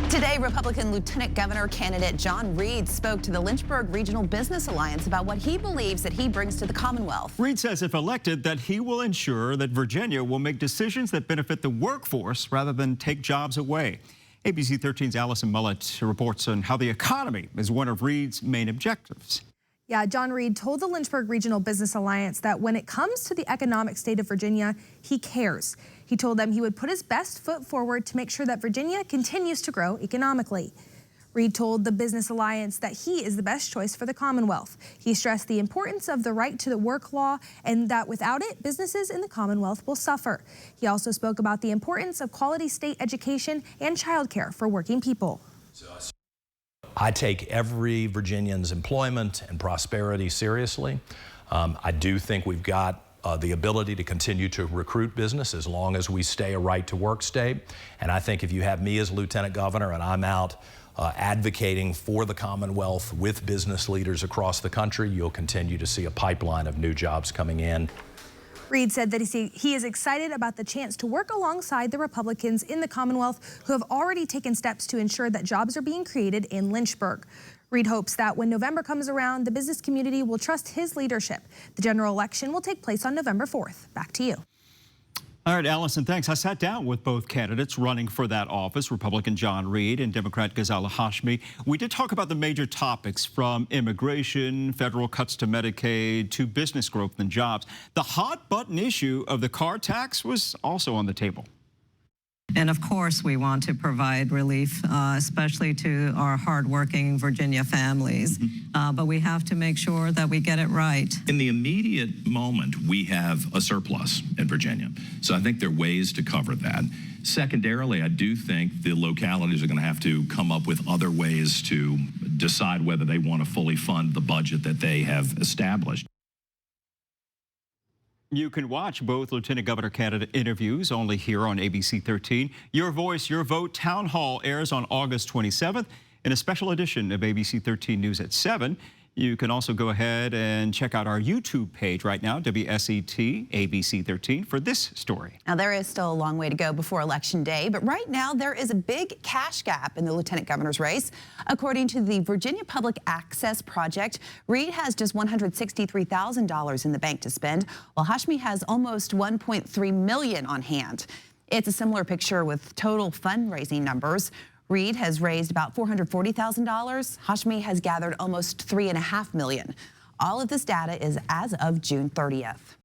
Today, Republican Lieutenant Governor candidate John Reid spoke to the Lynchburg Regional Business Alliance about what he believes that he brings to the Commonwealth. Reid says if elected that he will ensure that Virginia will make decisions that benefit the workforce rather than take jobs away. ABC 13's Allison Mullett reports on how the economy is one of Reid's main objectives. Yeah, John Reid told the Lynchburg Regional Business Alliance that when it comes to the economic state of Virginia, he cares. He told them he would put his best foot forward to make sure that Virginia continues to grow economically. Reid told the Business Alliance that he is the best choice for the Commonwealth. He stressed the importance of the right to the work law and that without it, businesses in the Commonwealth will suffer. He also spoke about the importance of quality state education and childcare for working people. I take every Virginian's employment and prosperity seriously. I do think we've got the ability to continue to recruit business as long as we stay a right-to-work state. And I think if you have me as Lieutenant Governor and I'm out advocating for the Commonwealth with business leaders across the country, you'll continue to see a pipeline of new jobs coming in. Reid said that he is excited about the chance to work alongside the Republicans in the Commonwealth who have already taken steps to ensure that jobs are being created in Lynchburg. Reid hopes that when November comes around, the business community will trust his leadership. The general election will take place on November 4th. Back to you. All right, Allison, thanks. I sat down with both candidates running for that office, Republican John Reid and Democrat Ghazala Hashmi. We did talk about the major topics from immigration, federal cuts to Medicaid, to business growth and jobs. The hot-button issue of the car tax was also on the table. And of course, we want to provide relief, especially to our hardworking Virginia families. But we have to make sure that we get it right. In the immediate moment, we have a surplus in Virginia. So I think there are ways to cover that. Secondarily, I do think the localities are going to have to come up with other ways to decide whether they want to fully fund the budget that they have established. You can watch both Lieutenant Governor candidate interviews only here on ABC 13. Your Voice, Your Vote Town Hall airs on August 27th in a special edition of ABC 13 News at 7. You can also go ahead and check out our YouTube page right now, WSET ABC 13, for this story. Now, there is still a long way to go before Election Day, but right now there is a big cash gap in the lieutenant governor's race. According to the Virginia Public Access Project, Reid has just $163,000 in the bank to spend, while Hashmi has almost $1.3 million on hand. It's a similar picture with total fundraising numbers. Reid has raised about $440,000. Hashmi has gathered almost $3.5 million. All of this data is as of June 30th.